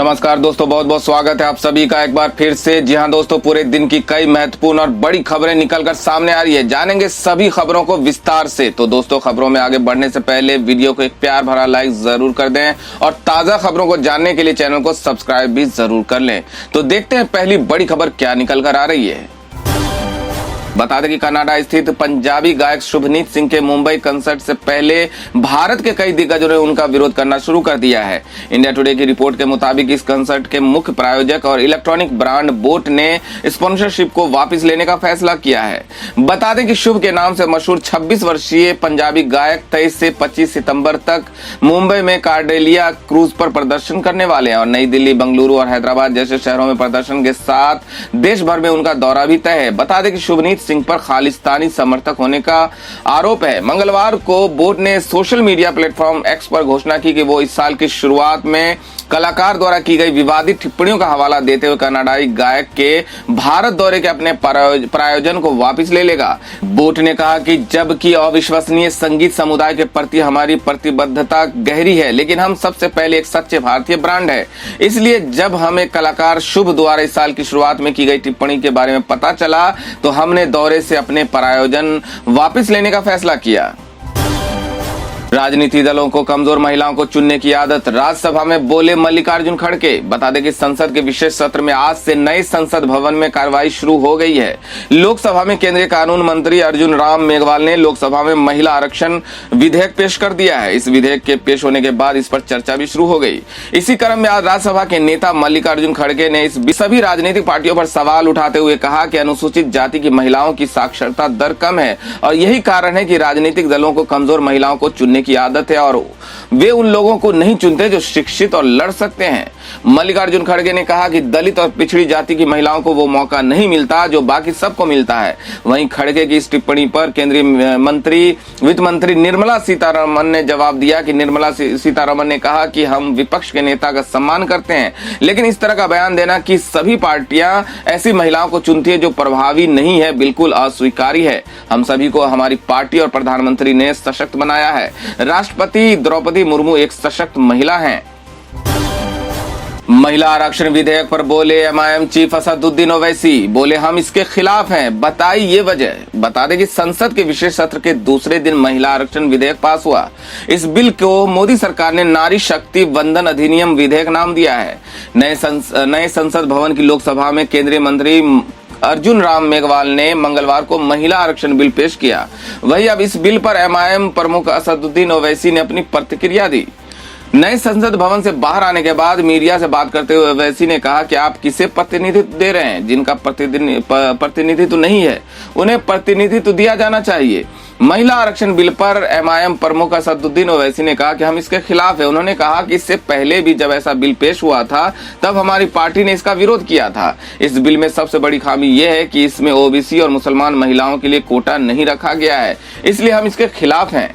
नमस्कार दोस्तों, बहुत बहुत स्वागत है आप सभी का एक बार फिर से। जी हां दोस्तों, पूरे दिन की कई महत्वपूर्ण और बड़ी खबरें निकलकर सामने आ रही है। जानेंगे सभी खबरों को विस्तार से। तो दोस्तों, खबरों में आगे बढ़ने से पहले वीडियो को एक प्यार भरा लाइक जरूर कर दें और ताजा खबरों को जानने के लिए चैनल को सब्सक्राइब भी जरूर कर लें। तो देखते हैं पहली बड़ी खबर क्या निकल कर आ रही है। बता दें कि कनाडा स्थित पंजाबी गायक शुभनीत सिंह के मुंबई कंसर्ट से पहले भारत के कई दिग्गजों ने उनका विरोध करना शुरू कर दिया है। इंडिया टुडे की रिपोर्ट के मुताबिक इस कंसर्ट के मुख्य प्रायोजक और इलेक्ट्रॉनिक ब्रांड बोट ने स्पॉन्सरशिप को वापस लेने का फैसला किया है। बता दें कि शुभ के नाम से मशहूर 26 वर्षीय पंजाबी गायक 23 से 25 सितंबर तक मुंबई में कार्डेलिया क्रूज पर प्रदर्शन करने वाले हैं और नई दिल्ली, बेंगलुरु और हैदराबाद जैसे शहरों में प्रदर्शन के साथ देश भर में उनका दौरा भी तय है। बता दें कि शुभनीत सिंह पर खालिस्तानी समर्थक होने का आरोप है। मंगलवार को बोट ने सोशल मीडिया प्लेटफॉर्म एक्स पर घोषणा की कि वो इस साल की शुरुआत में कलाकार द्वारा की गई विवादित टिप्पणियों का हवाला देते हुए कनाडाई गायक के भारत दौरे के अपने प्रायोजन को वापस ले लेगा। बोट ने कहा कि जबकि अविश्वसनीय संगीत समुदाय के प्रति हमारी प्रतिबद्धता गहरी है, लेकिन हम सबसे पहले एक सच्चे भारतीय ब्रांड है। इसलिए जब हमें कलाकार शुभ द्वारा इस साल की शुरुआत में की गई टिप्पणी के बारे में पता चला तो हमने दौरे से अपने प्रायोजन वापस लेने का फैसला किया। राजनीतिक दलों को कमजोर महिलाओं को चुनने की आदत, राज्यसभा में बोले मल्लिकार्जुन खड़गे। बता दें कि संसद के विशेष सत्र में आज से नए संसद भवन में कार्रवाई शुरू हो गई है। लोकसभा में केंद्रीय कानून मंत्री अर्जुन राम मेघवाल ने लोकसभा में महिला आरक्षण विधेयक पेश कर दिया है। इस विधेयक के पेश होने के बाद इस पर चर्चा भी शुरू हो गई। इसी क्रम में आज राज्यसभा के नेता मल्लिकार्जुन खड़गे ने इस सभी राजनीतिक पार्टियों पर सवाल उठाते हुए कहा कि अनुसूचित जाति की महिलाओं की साक्षरता दर कम है और यही कारण है कि राजनीतिक दलों को कमजोर महिलाओं को चुनने की आदत है और वे उन लोगों को नहीं चुनते जो शिक्षित और लड़ सकते हैं। मल्लिकार्जुन खड़गे ने कहा कि दलित और पिछड़ी जाति की महिलाओं को वो मौका नहीं मिलता जो बाकी सबको मिलता है। वहीं खड़गे की इस टिप्पणी पर केंद्रीय वित्त मंत्री निर्मला सीतारमण ने जवाब दिया कि निर्मला सीतारमण ने कहा कि हम विपक्ष के नेता का सम्मान करते हैं, लेकिन इस तरह का बयान देना कि सभी पार्टियां ऐसी महिलाओं को चुनती है जो प्रभावी नहीं है, बिल्कुल अस्वीकार्य है। हम सभी को हमारी पार्टी और प्रधानमंत्री ने सशक्त बनाया है। राष्ट्रपति द्रौपदी मुर्मू एक सशक्त महिला हैं। महिला आरक्षण विधेयक पर बोले एमआईएम चीफ असदुद्दीन ओवैसी, बोले हम इसके खिलाफ हैं, बताई ये वजह। बता दें कि संसद के विशेष सत्र के दूसरे दिन महिला आरक्षण विधेयक पास हुआ। इस बिल को मोदी सरकार ने नारी शक्ति वंदन अधिनियम विधेयक नाम दिया है। नए संसद भवन की लोकसभा में केंद्रीय मंत्री अर्जुन राम मेघवाल ने मंगलवार को महिला आरक्षण बिल पेश किया। वहीं अब इस बिल पर एमआईएम प्रमुख असदुद्दीन ओवैसी ने अपनी प्रतिक्रिया दी। नए संसद भवन से बाहर आने के बाद मीडिया से बात करते हुए ओवैसी ने कहा कि आप किसे प्रतिनिधित्व दे रहे हैं? जिनका प्रतिनिधित्व नहीं है उन्हें प्रतिनिधित्व दिया जाना चाहिए। महिला आरक्षण बिल पर एमआईएम प्रमुख असदुद्दीन ओवैसी ने कहा कि हम इसके खिलाफ है। उन्होंने कहा कि इससे पहले भी जब ऐसा बिल पेश हुआ था तब हमारी पार्टी ने इसका विरोध किया था। इस बिल में सबसे बड़ी खामी यह है कि इसमें ओबीसी और मुसलमान महिलाओं के लिए कोटा नहीं रखा गया है, इसलिए हम इसके खिलाफ हैं।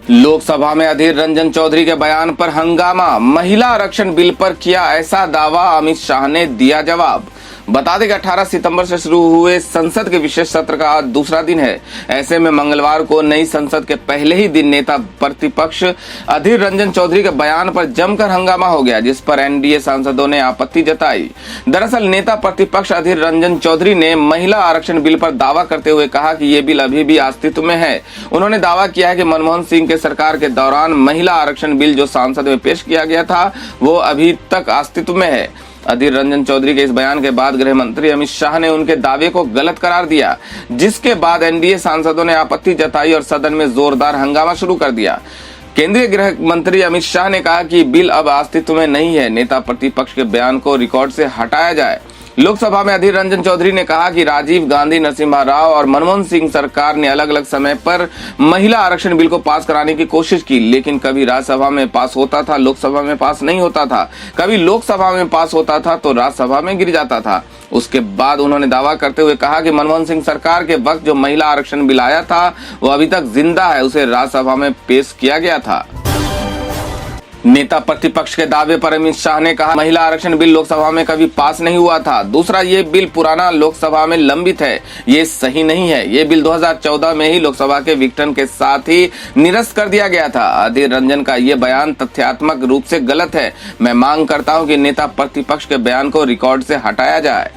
लोकसभा में अधीर रंजन चौधरी के बयान पर हंगामा, महिला आरक्षण बिल पर किया ऐसा दावा, अमित शाह ने दिया जवाब। बता दें कि 18 सितंबर से शुरू हुए संसद के विशेष सत्र का आज दूसरा दिन है। ऐसे में मंगलवार को नई संसद के पहले ही दिन नेता प्रतिपक्ष अधीर रंजन चौधरी के बयान पर जमकर हंगामा हो गया, जिस पर एनडीए सांसदों ने आपत्ति जताई। दरअसल नेता प्रतिपक्ष अधीर रंजन चौधरी ने महिला आरक्षण बिल पर दावा करते हुए कहा कि ये बिल अभी भी अस्तित्व में है। उन्होंने दावा किया है कि मनमोहन सिंह के सरकार के दौरान महिला आरक्षण बिल जो संसद में पेश किया गया था वो अभी तक अस्तित्व में है। अधीर रंजन चौधरी के इस बयान के बाद गृह मंत्री अमित शाह ने उनके दावे को गलत करार दिया, जिसके बाद एनडीए सांसदों ने आपत्ति जताई और सदन में जोरदार हंगामा शुरू कर दिया। केंद्रीय गृह मंत्री अमित शाह ने कहा कि बिल अब अस्तित्व में नहीं है, नेता प्रतिपक्ष के बयान को रिकॉर्ड से हटाया जाए। लोकसभा में अधीर रंजन चौधरी ने कहा कि राजीव गांधी, नरसिम्हा राव और मनमोहन सिंह सरकार ने अलग अलग समय पर महिला आरक्षण बिल को पास कराने की कोशिश की, लेकिन कभी राज्यसभा में पास होता था, लोकसभा में पास नहीं होता था, कभी लोकसभा में पास होता था तो राज्यसभा में गिर जाता था। उसके बाद उन्होंने दावा करते हुए कहा कि मनमोहन सिंह सरकार के वक्त जो महिला आरक्षण बिल आया था वो अभी तक जिंदा है, उसे राज्यसभा में पेश किया गया था। नेता प्रतिपक्ष के दावे पर अमित शाह ने कहा, महिला आरक्षण बिल लोकसभा में कभी पास नहीं हुआ था। दूसरा, ये बिल पुराना लोकसभा में लंबित है, ये सही नहीं है। ये बिल 2014 में ही लोकसभा के विघटन के साथ ही निरस्त कर दिया गया था। अधीर रंजन का ये बयान तथ्यात्मक रूप से गलत है। मैं मांग करता हूं कि नेता प्रतिपक्ष के बयान को रिकॉर्ड से हटाया जाए।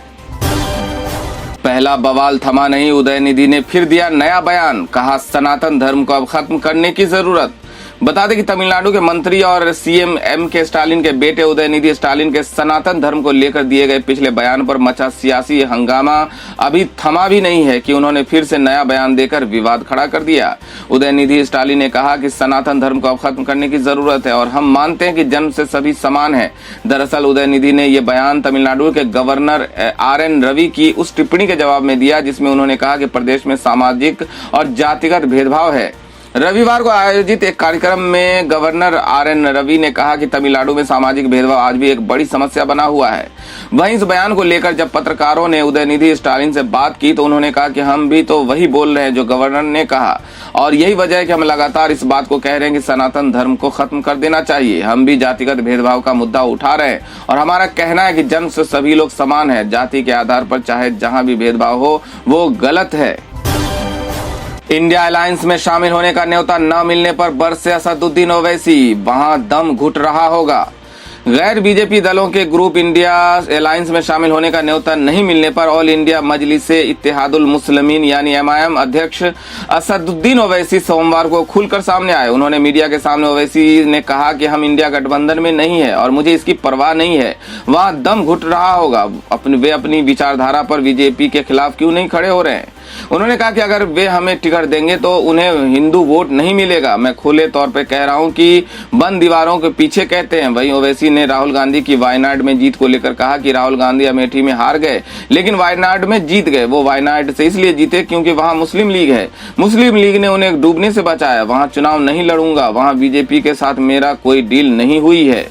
पहला बवाल थमा नहीं, उदयनिधि ने फिर दिया नया बयान। कहा, सनातन धर्म को अब खत्म करने की जरूरत। बता दें कि तमिलनाडु के मंत्री और सीएम के स्टालिन के बेटे उदयनिधि स्टालिन के सनातन धर्म को लेकर दिए गए पिछले बयान पर मचा सियासी हंगामा अभी थमा भी नहीं है कि उन्होंने फिर से नया बयान देकर विवाद खड़ा कर दिया। उदयनिधि स्टालिन ने कहा कि सनातन धर्म को अब खत्म करने की जरूरत है और हम मानते हैं कि जन्म से सभी समान है। दरअसल उदयनिधि ने यह बयान तमिलनाडु के गवर्नर RN रवि की उस टिप्पणी के जवाब में दिया जिसमें उन्होंने कहा कि प्रदेश में सामाजिक और जातिगत भेदभाव है। रविवार को आयोजित एक कार्यक्रम में गवर्नर RN रवि ने कहा कि तमिलनाडु में सामाजिक भेदभाव आज भी एक बड़ी समस्या बना हुआ है। वहीं इस बयान को लेकर जब पत्रकारों ने उदयनिधि स्टालिन से बात की तो उन्होंने कहा कि हम भी तो वही बोल रहे हैं जो गवर्नर ने कहा और यही वजह है कि हम लगातार इस बात को कह रहे हैं कि सनातन धर्म को खत्म कर देना चाहिए। हम भी जातिगत भेदभाव का मुद्दा उठा रहे हैं और हमारा कहना है कि जन्म से सभी लोग समान है। जाति के आधार पर चाहे जहां भी भेदभाव हो वो गलत है। इंडिया अलायंस में शामिल होने का न्योता न मिलने पर बरसे असदुद्दीन ओवैसी, वहां दम घुट रहा होगा। गैर बीजेपी दलों के ग्रुप इंडिया अलायंस में शामिल होने का न्योता नहीं मिलने पर ऑल इंडिया मजलिसे इत्तेहादुल मुस्लिमीन यानी MIM अध्यक्ष असदुद्दीन ओवैसी सोमवार को खुलकर सामने आए। उन्होंने मीडिया के सामने ओवैसी ने कहा कि हम इंडिया गठबंधन में नहीं है और मुझे इसकी परवाह नहीं है। वहां दम घुट रहा होगा। वे अपनी विचारधारा पर बीजेपी के खिलाफ क्यों नहीं खड़े हो रहे हैं। उन्होंने कहा कि अगर वे हमें टिकट देंगे तो उन्हें हिंदू वोट नहीं मिलेगा। मैं खुले तौर पर कह रहा हूं कि बंद दीवारों के पीछे कहते हैं। वहीं ओवैसी ने राहुल गांधी की वायनाड में जीत को लेकर कहा कि राहुल गांधी अमेठी में हार गए लेकिन वायनाड में जीत गए। वो वायनाड से इसलिए जीते क्योंकि वहां मुस्लिम लीग है। मुस्लिम लीग ने उन्हें डूबने से बचाया। वहां चुनाव नहीं लड़ूंगा। वहां बीजेपी के साथ मेरा कोई डील नहीं हुई है।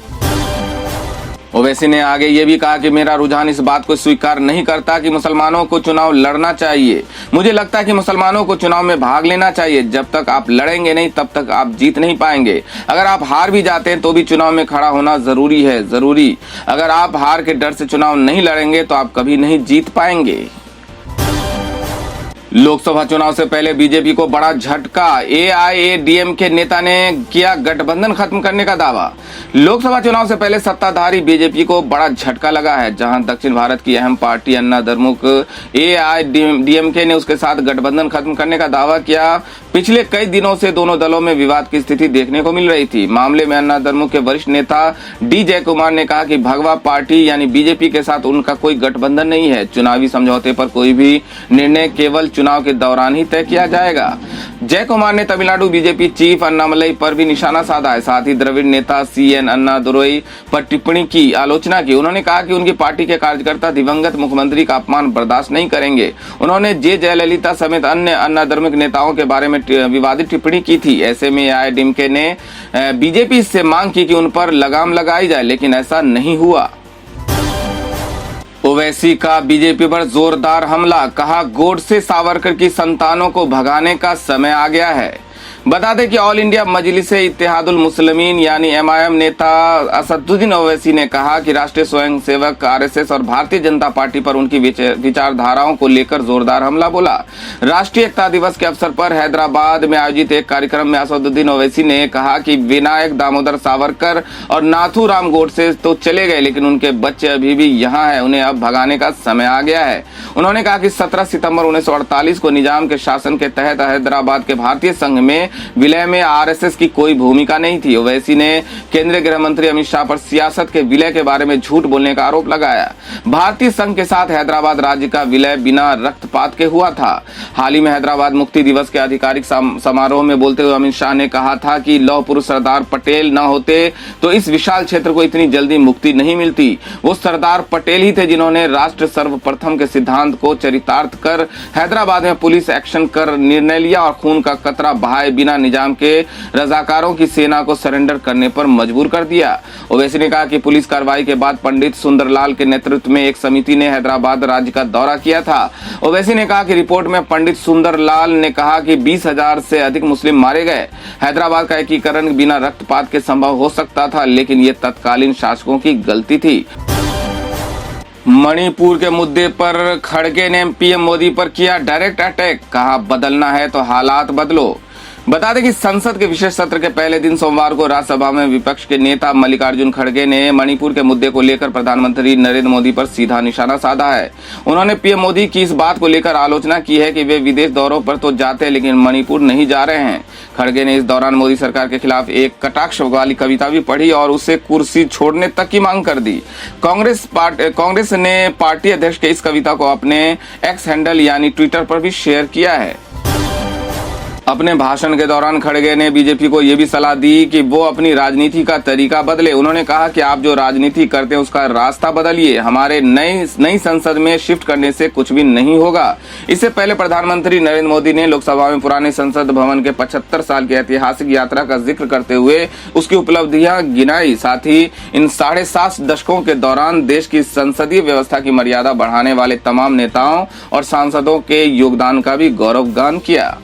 ओवैसी ने आगे ये भी कहा कि मेरा रुझान इस बात को स्वीकार नहीं करता कि मुसलमानों को चुनाव लड़ना चाहिए। मुझे लगता है कि मुसलमानों को चुनाव में भाग लेना चाहिए। जब तक आप लड़ेंगे नहीं तब तक आप जीत नहीं पाएंगे। अगर आप हार भी जाते हैं तो भी चुनाव में खड़ा होना जरूरी है। अगर आप हार के डर से चुनाव नहीं लड़ेंगे तो आप कभी नहीं जीत पाएंगे। लोकसभा चुनाव से पहले बीजेपी को बड़ा झटका। AIADMK नेता ने किया गठबंधन खत्म करने का दावा। लोकसभा चुनाव से पहले सत्ताधारी बीजेपी को बड़ा झटका लगा है। जहां दक्षिण भारत की अहम पार्टी अन्ना द्रमुक AIADMK ने उसके साथ गठबंधन खत्म करने का दावा किया। पिछले कई दिनों से दोनों दलों में विवाद की स्थिति देखने को मिल रही थी। मामले में अन्ना द्रमुक के वरिष्ठ नेता D जयकुमार ने कहा कि भगवा पार्टी यानी बीजेपी के साथ उनका कोई गठबंधन नहीं है। चुनावी समझौते पर कोई भी निर्णय केवल चुनाव के दौरान ही तय किया जाएगा। जयकुमार ने तमिलनाडु बीजेपी चीफ अन्नामलई पर भी निशाना साधा है। साथ ही द्रविड़ नेता CN अन्नादुरई पर टिप्पणी की आलोचना की। उन्होंने कहा कि उनकी पार्टी के कार्यकर्ता दिवंगत मुख्यमंत्री का अपमान बर्दाश्त नहीं करेंगे। उन्होंने जयललिता समेत अन्य अन्ना द्रमुक नेताओं के बारे में विवादित टिप्पणी की थी। ऐसे में AIADMK ने बीजेपी से मांग की कि उन पर लगाम लगाई जाए लेकिन ऐसा नहीं हुआ। ओवैसी का बीजेपी पर जोरदार हमला। कहा, गोडसे सावरकर की संतानों को भगाने का समय आ गया है। बता दें कि ऑल इंडिया मजलिसे इत्तेहादुल मुस्लिमीन यानी MIM नेता असदुद्दीन ओवैसी ने कहा कि राष्ट्रीय स्वयंसेवक RSS और भारतीय जनता पार्टी पर उनकी विचारधाराओं को लेकर जोरदार हमला बोला। राष्ट्रीय एकता दिवस के अवसर पर हैदराबाद में आयोजित एक कार्यक्रम में असदुद्दीन ओवैसी ने कहा कि विनायक दामोदर सावरकर और नाथूराम गोडसे तो चले गए लेकिन उनके बच्चे अभी भी यहाँ है। उन्हें अब भगाने का समय आ गया है। उन्होंने कहा कि 17 सितंबर 1948 को निजाम के शासन के तहत हैदराबाद के भारतीय संघ में विलय में RSS की कोई भूमिका नहीं थी। ओवैसी ने केंद्रीय गृह मंत्री अमित शाह पर सियासत के विलय के बारे में झूठ बोलने का आरोप लगाया। भारतीय संघ के साथ हैदराबाद राज्य का विलय बिना रक्तपात के हुआ था। हाल ही में हैदराबाद मुक्ति दिवस के आधिकारिक समारोह में बोलते हुए अमित शाह ने कहा था कि लौह पुरुष सरदार पटेल न होते तो इस विशाल क्षेत्र को इतनी जल्दी मुक्ति नहीं मिलती। वो सरदार पटेल ही थे जिन्होंने राष्ट्र सर्वप्रथम के सिद्धांत को चरितार्थ कर हैदराबाद में पुलिस एक्शन कर निर्णय लिया और खून का कतरा बहाए बिना बिना निजाम के रजाकारों की सेना को सरेंडर करने पर मजबूर कर दिया। ओवैसी ने कहा कि पुलिस कार्रवाई के बाद पंडित सुंदरलाल के नेतृत्व में एक समिति ने हैदराबाद राज्य का दौरा किया था। ओवैसी ने कहा कि रिपोर्ट में पंडित सुंदरलाल ने कहा कि 20,000 से अधिक मुस्लिम मारे गए। हैदराबाद का एकीकरण बिना रक्तपात के संभव हो सकता था, लेकिन ये तत्कालीन शासकों की गलती थी। मणिपुर के मुद्दे पर खड़गे ने पीएम मोदी पर किया डायरेक्ट अटैक, कहा बदलना है तो हालात बदलो। बता दें कि संसद के विशेष सत्र के पहले दिन सोमवार को राज्यसभा में विपक्ष के नेता मल्लिकार्जुन खड़गे ने मणिपुर के मुद्दे को लेकर प्रधानमंत्री नरेंद्र मोदी पर सीधा निशाना साधा है। उन्होंने पीएम मोदी की इस बात को लेकर आलोचना की है कि वे विदेश दौरों पर तो जाते हैं लेकिन मणिपुर नहीं जा रहे हैं। खड़गे ने इस दौरान मोदी सरकार के खिलाफ एक कटाक्ष वाली कविता भी पढ़ी और उसे कुर्सी छोड़ने तक की मांग कर दी। कांग्रेस ने पार्टी अध्यक्ष के इस कविता को अपने एक्स हैंडल यानी ट्विटर पर भी शेयर किया है। अपने भाषण के दौरान खड़गे ने बीजेपी को यह भी सलाह दी कि वो अपनी राजनीति का तरीका बदले। उन्होंने कहा कि आप जो राजनीति करते हैं उसका रास्ता बदलिए, हमारे नई संसद में शिफ्ट करने से कुछ भी नहीं होगा। इससे पहले प्रधानमंत्री नरेंद्र मोदी ने लोकसभा में पुराने संसद भवन के 75 साल की ऐतिहासिक यात्रा का जिक्र करते हुए उसकी उपलब्धियां गिनाई। साथ ही इन 7.5 दशकों के दौरान देश की संसदीय व्यवस्था की मर्यादा बढ़ाने वाले तमाम नेताओं और सांसदों के योगदान का भी गौरवगान किया।